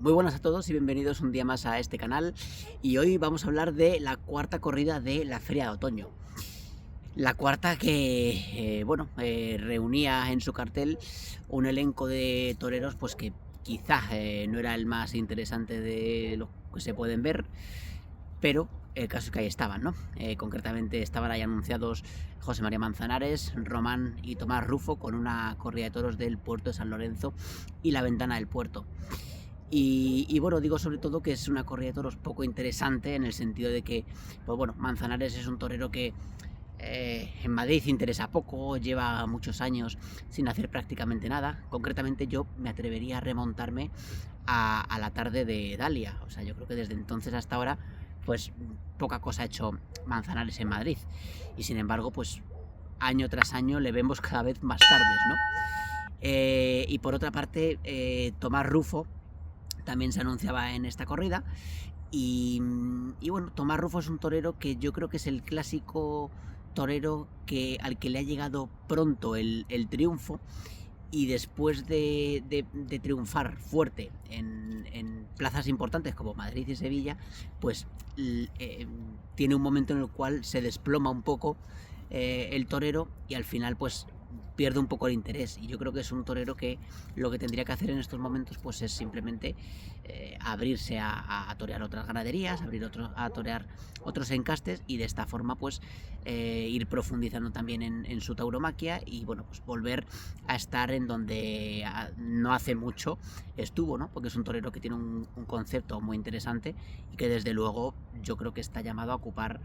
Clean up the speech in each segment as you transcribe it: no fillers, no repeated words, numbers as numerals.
Muy buenas a todos y bienvenidos un día más a este canal, y hoy vamos a hablar de la cuarta corrida de la Feria de Otoño. La cuarta que, reunía en su cartel un elenco de toreros pues que quizá no era el más interesante de los que se pueden ver, pero el caso es que ahí estaban, ¿no? Concretamente estaban ahí anunciados José María Manzanares, Román y Tomás Rufo con una corrida de toros del Puerto de San Lorenzo y la Ventana del Puerto. Y bueno, digo sobre todo que es una corrida de toros poco interesante en el sentido de que, pues bueno, Manzanares es un torero que en Madrid interesa poco, lleva muchos años sin hacer prácticamente nada. Concretamente yo me atrevería a remontarme a la tarde de Dalia. O sea, yo creo que desde entonces hasta ahora, pues poca cosa ha hecho Manzanares en Madrid. Y sin embargo, pues año tras año le vemos cada vez más tardes, ¿no? Y por otra parte, Tomás Rufo también se anunciaba en esta corrida. Y bueno, Tomás Rufo es un torero que yo creo que es el clásico torero al que le ha llegado pronto el triunfo, y después de triunfar fuerte en plazas importantes como Madrid y Sevilla, pues tiene un momento en el cual se desploma un poco el torero y al final pues pierde un poco el interés. Y yo creo que es un torero que lo que tendría que hacer en estos momentos pues es simplemente abrirse a torear otras ganaderías, a torear otros encastes, y de esta forma pues ir profundizando también en su tauromaquia y bueno, pues volver a estar en donde no hace mucho estuvo, ¿no? Porque es un torero que tiene un concepto muy interesante y que desde luego yo creo que está llamado a ocupar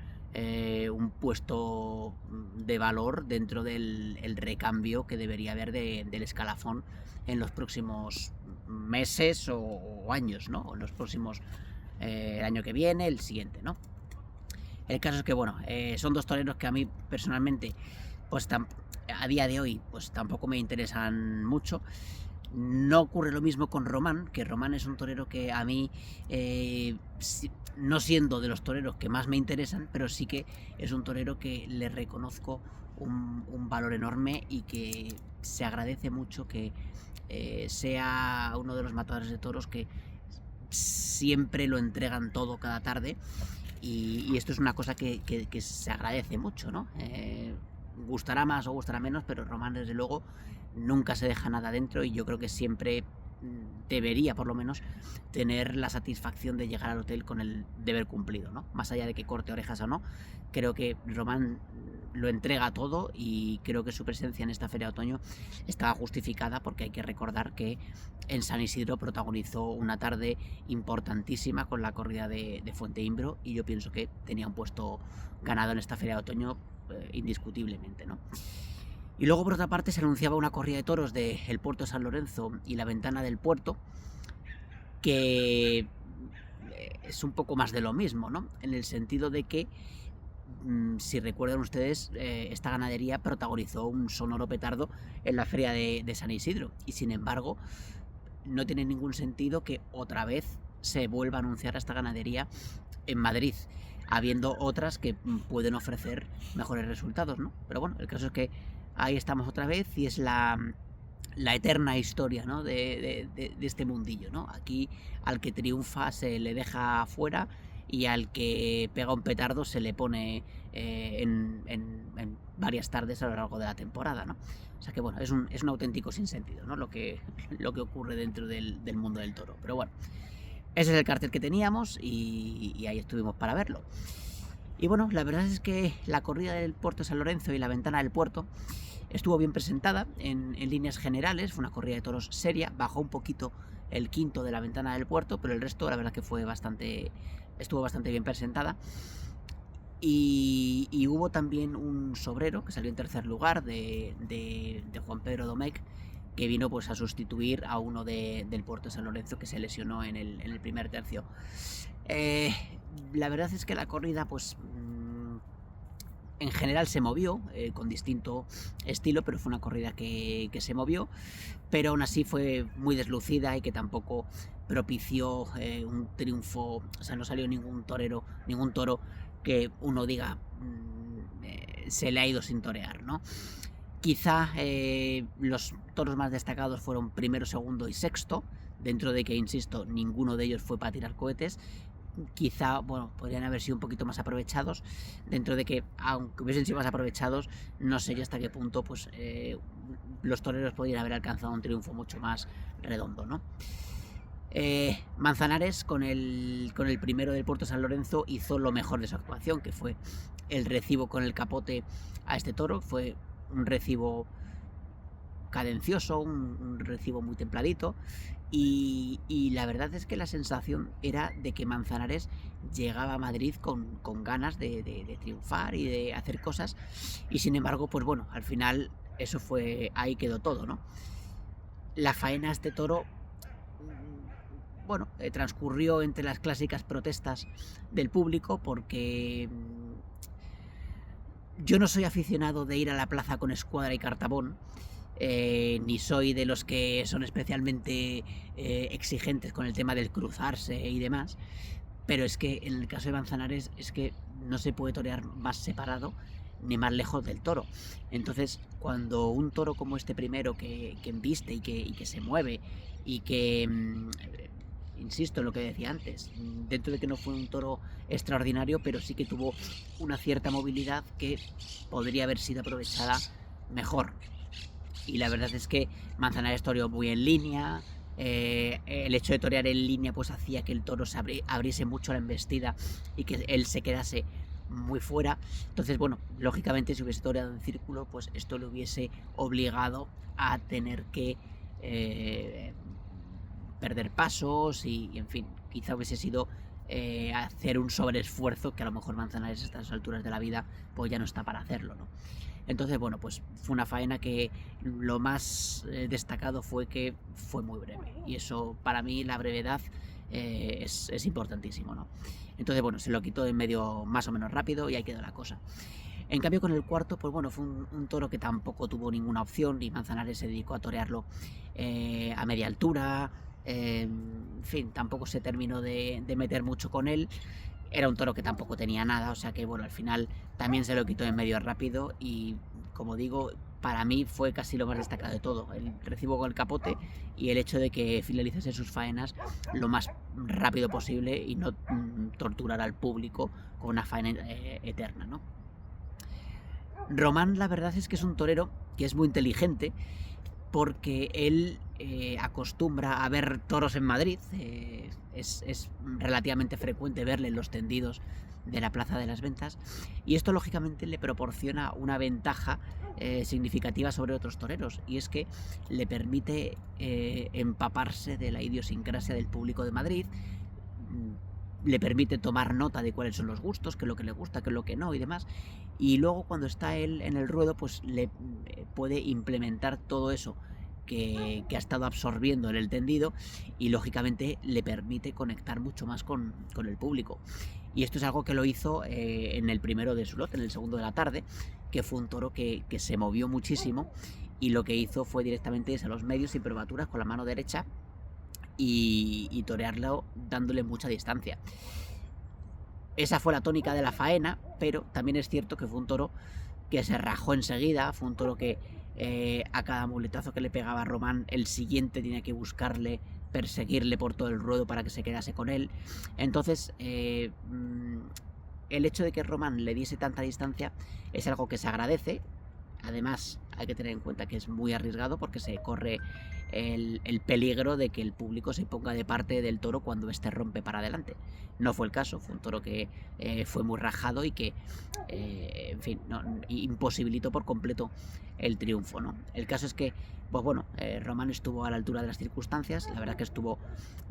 un puesto de valor dentro del recambio que debería haber del escalafón en los próximos meses o años, ¿no? O en los próximos, el año que viene, el siguiente, ¿no? El caso es que, bueno, son dos toreros que a mí personalmente, pues a día de hoy, pues tampoco me interesan mucho. No ocurre lo mismo con Román, que Román es un torero que a mí, no siendo de los toreros que más me interesan, pero sí que es un torero que le reconozco un valor enorme y que se agradece mucho que sea uno de los matadores de toros que siempre lo entregan todo cada tarde, y esto es una cosa que se agradece mucho, ¿no? Gustará más o gustará menos, pero Román desde luego nunca se deja nada dentro, y yo creo que siempre debería por lo menos tener la satisfacción de llegar al hotel con el deber cumplido, ¿no? Más allá de que corte orejas o no, creo que Román lo entrega todo, y creo que su presencia en esta Feria de Otoño estaba justificada, porque hay que recordar que en San Isidro protagonizó una tarde importantísima con la corrida de Fuente Imbro, y yo pienso que tenía un puesto ganado en esta Feria de Otoño indiscutiblemente, ¿no? Y luego por otra parte se anunciaba una corrida de toros del Puerto de San Lorenzo y la Ventana del Puerto, que es un poco más de lo mismo, ¿no? En el sentido de que, si recuerdan ustedes, esta ganadería protagonizó un sonoro petardo en la Feria de San Isidro, y sin embargo no tiene ningún sentido que otra vez se vuelva a anunciar a esta ganadería en Madrid, habiendo otras que pueden ofrecer mejores resultados, ¿no? Pero bueno, el caso es que ahí estamos otra vez, y es la eterna historia, ¿no? de este mundillo, ¿no? Aquí al que triunfa se le deja fuera, y al que pega un petardo se le pone en varias tardes a lo largo de la temporada, ¿no? O sea que bueno, es un auténtico sinsentido, ¿no? Lo que ocurre dentro del mundo del toro. Pero bueno, ese es el cartel que teníamos, y ahí estuvimos para verlo. Y bueno, la verdad es que la corrida del Puerto de San Lorenzo y la Ventana del Puerto estuvo bien presentada en líneas generales. Fue una corrida de toros seria, bajó un poquito el quinto de la Ventana del Puerto, pero el resto la verdad que estuvo bastante bien presentada. Y hubo también un sobrero que salió en tercer lugar de Juan Pedro Domecq, que vino pues a sustituir a uno del Puerto de San Lorenzo que se lesionó en el primer tercio. La verdad es que la corrida pues en general se movió, con distinto estilo, pero fue una corrida que se movió, pero aún así fue muy deslucida y que tampoco propició un triunfo. O sea, no salió ningún toro que uno diga se le ha ido sin torear, ¿no? Quizá los toros más destacados fueron primero, segundo y sexto dentro de que, insisto, ninguno de ellos fue para tirar cohetes. Quizá, bueno, podrían haber sido un poquito más aprovechados, dentro de que, aunque hubiesen sido más aprovechados, no sé yo hasta qué punto pues los toreros podrían haber alcanzado un triunfo mucho más redondo, ¿no? Manzanares con el primero del Puerto San Lorenzo hizo lo mejor de su actuación, que fue el recibo con el capote a este toro. Fue un recibo cadencioso, un recibo muy templadito, y la verdad es que la sensación era de que Manzanares llegaba a Madrid con ganas de triunfar y de hacer cosas, y sin embargo, pues bueno, al final eso fue, ahí quedó todo, ¿no? La faena a este toro, bueno, transcurrió entre las clásicas protestas del público, porque yo no soy aficionado de ir a la plaza con escuadra y cartabón, ni soy de los que son especialmente exigentes con el tema del cruzarse y demás, pero es que en el caso de Manzanares es que no se puede torear más separado ni más lejos del toro. Entonces, cuando un toro como este primero, que embiste y que se mueve y que, insisto en lo que decía antes, dentro de que no fue un toro extraordinario, pero sí que tuvo una cierta movilidad que podría haber sido aprovechada mejor. Y la verdad es que Manzanares toreó muy en línea. El hecho de torear en línea pues hacía que el toro se abriese mucho la embestida y que él se quedase muy fuera. Entonces, bueno, lógicamente si hubiese toreado en círculo, pues esto le hubiese obligado a tener que perder pasos y, en fin, quizá hubiese sido hacer un sobreesfuerzo que a lo mejor Manzanares a estas alturas de la vida pues ya no está para hacerlo, ¿no? Entonces, bueno, pues fue una faena que lo más destacado fue que fue muy breve, y eso, para mí, la brevedad es importantísimo, ¿no? Entonces, bueno, se lo quitó de en medio más o menos rápido y ahí quedó la cosa. En cambio, con el cuarto, pues bueno, fue un toro que tampoco tuvo ninguna opción, y Manzanares se dedicó a torearlo a media altura. En fin, tampoco se terminó de meter mucho con él. Era un toro que tampoco tenía nada, o sea que, bueno, al final también se lo quitó en medio rápido, y, como digo, para mí fue casi lo más destacado de todo, el recibo con el capote y el hecho de que finalizase sus faenas lo más rápido posible y no torturar al público con una faena eterna, ¿no? Román, la verdad es que es un torero que es muy inteligente, porque él acostumbra a ver toros en Madrid. Es relativamente frecuente verle en los tendidos de la Plaza de las Ventas, y esto lógicamente le proporciona una ventaja significativa sobre otros toreros, y es que le permite empaparse de la idiosincrasia del público de Madrid, le permite tomar nota de cuáles son los gustos, qué es lo que le gusta, qué es lo que no y demás, y luego cuando está él en el ruedo pues le puede implementar todo eso que ha estado absorbiendo en el tendido, y lógicamente le permite conectar mucho más con el público. Y esto es algo que lo hizo en el primero de su lote, en el segundo de la tarde, que fue un toro que se movió muchísimo, y lo que hizo fue directamente irse a los medios y probaturas con la mano derecha y torearlo dándole mucha distancia. Esa fue la tónica de la faena, pero también es cierto que fue un toro que se rajó enseguida, fue un toro que a cada muletazo que le pegaba a Román, el siguiente tenía que buscarle, perseguirle por todo el ruedo para que se quedase con él. Entonces, el hecho de que Román le diese tanta distancia es algo que se agradece. Además, hay que tener en cuenta que es muy arriesgado, porque se corre el peligro de que el público se ponga de parte del toro cuando éste rompe para adelante. No fue el caso, fue un toro que fue muy rajado y que, en fin, imposibilitó por completo el triunfo, ¿no? El caso es que, pues bueno, Román estuvo a la altura de las circunstancias. La verdad que estuvo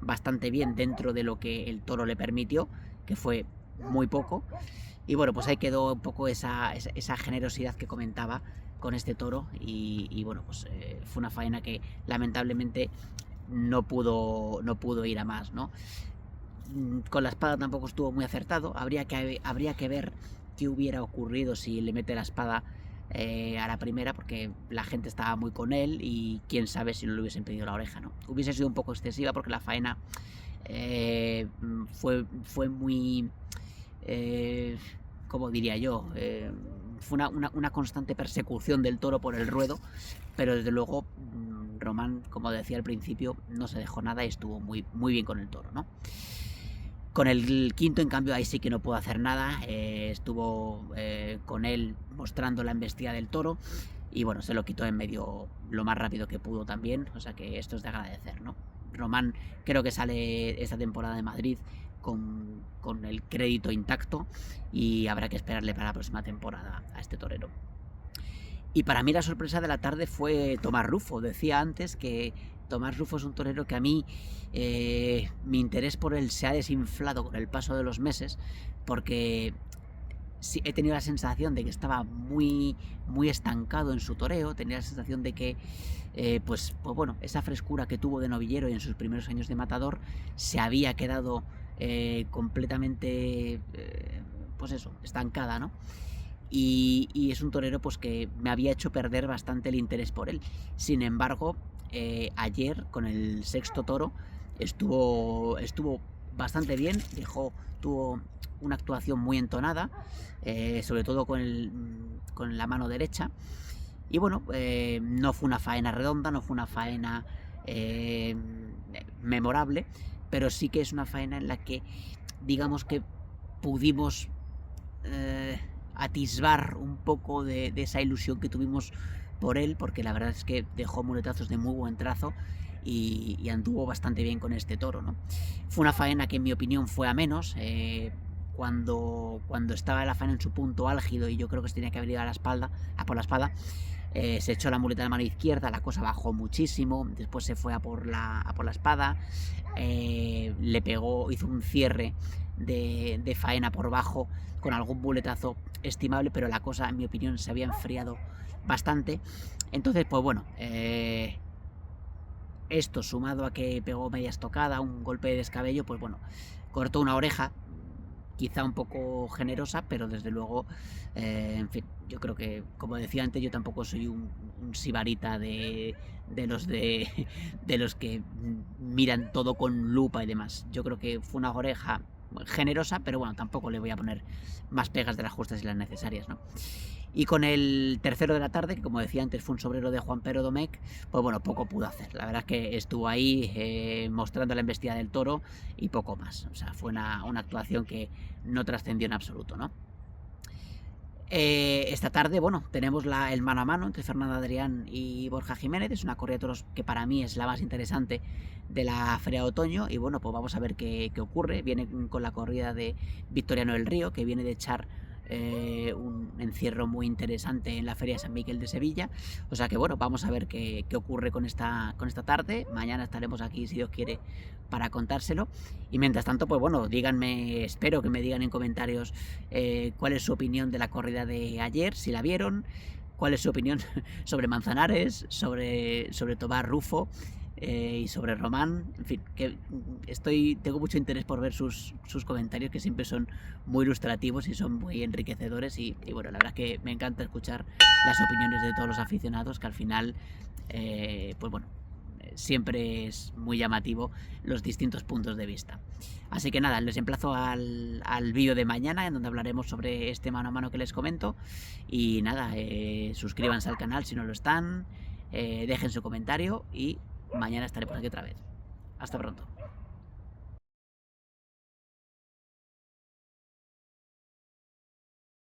bastante bien dentro de lo que el toro le permitió, que fue muy poco. Y bueno, pues ahí quedó un poco esa generosidad que comentaba con este toro, y bueno, pues fue una faena que lamentablemente no pudo ir a más, ¿no? Con la espada tampoco estuvo muy acertado. Habría que ver qué hubiera ocurrido si le mete la espada a la primera, porque la gente estaba muy con él, y quién sabe si no le hubiesen pedido la oreja, ¿no? Hubiese sido un poco excesiva, porque la faena fue muy... como diría yo, fue una constante persecución del toro por el ruedo, pero desde luego Román, como decía al principio, no se dejó nada y estuvo muy, muy bien con el toro, ¿no? Con el quinto, en cambio, ahí sí que no puedo hacer nada. Estuvo con él mostrando la embestida del toro y bueno, se lo quitó en medio lo más rápido que pudo también, o sea que esto es de agradecer, ¿no? Román creo que sale esta temporada de Madrid con el crédito intacto y habrá que esperarle para la próxima temporada a este torero. Y para mí la sorpresa de la tarde fue Tomás Rufo. Decía antes que Tomás Rufo es un torero que a mí mi interés por él se ha desinflado con el paso de los meses, porque sí, he tenido la sensación de que estaba muy, muy estancado en su toreo. Tenía la sensación de que pues bueno, esa frescura que tuvo de novillero y en sus primeros años de matador se había quedado completamente pues eso, estancada, ¿no? Y es un torero pues que me había hecho perder bastante el interés por él. Sin embargo, ayer con el sexto toro estuvo bastante bien, tuvo una actuación muy entonada, sobre todo con la mano derecha. Y bueno, no fue una faena redonda, no fue una faena memorable, pero sí que es una faena en la que digamos que pudimos atisbar un poco de esa ilusión que tuvimos por él, porque la verdad es que dejó muletazos de muy buen trazo y anduvo bastante bien con este toro, ¿no? Fue una faena que en mi opinión fue a menos. Cuando estaba la faena en su punto álgido y yo creo que se tenía que haber ido por la espada, se echó la muleta de mano izquierda, la cosa bajó muchísimo, después se fue a por la espada, le pegó, hizo un cierre de faena por bajo con algún muletazo estimable, pero la cosa en mi opinión se había enfriado bastante. Entonces pues bueno, esto sumado a que pegó media estocada, un golpe de descabello, pues bueno, cortó una oreja quizá un poco generosa, pero desde luego, en fin, yo creo que, como decía antes, yo tampoco soy un sibarita de los que miran todo con lupa y demás. Yo creo que fue una oreja generosa, pero bueno, tampoco le voy a poner más pegas de las justas y las necesarias, ¿no? Y con el tercero de la tarde, que como decía antes fue un sobrero de Juan Pero Domecq, pues bueno, poco pudo hacer. La verdad es que estuvo ahí mostrando la embestida del toro y poco más. O sea, fue una actuación que no trascendió en absoluto, ¿no? Esta tarde, bueno, tenemos el mano a mano entre Fernando Adrián y Borja Jiménez. Es una corrida de toros que para mí es la más interesante de la Feria de Otoño. Y bueno, pues vamos a ver qué ocurre. Viene con la corrida de Victoriano del Río, que viene de echar un encierro muy interesante en la Feria de San Miguel de Sevilla. O sea que bueno, vamos a ver qué ocurre con esta tarde. Mañana estaremos aquí, si Dios quiere, para contárselo. Y mientras tanto, pues bueno, díganme, espero que me digan en comentarios cuál es su opinión de la corrida de ayer, si la vieron, cuál es su opinión sobre Manzanares, sobre Tomás Rufo y sobre Román. En fin, que tengo mucho interés por ver sus comentarios, que siempre son muy ilustrativos y son muy enriquecedores y bueno, la verdad es que me encanta escuchar las opiniones de todos los aficionados, que al final pues bueno, siempre es muy llamativo los distintos puntos de vista. Así que nada, les emplazo al vídeo de mañana, en donde hablaremos sobre este mano a mano que les comento. Y nada, suscríbanse al canal si no lo están, dejen su comentario y mañana estaré por aquí otra vez. Hasta pronto.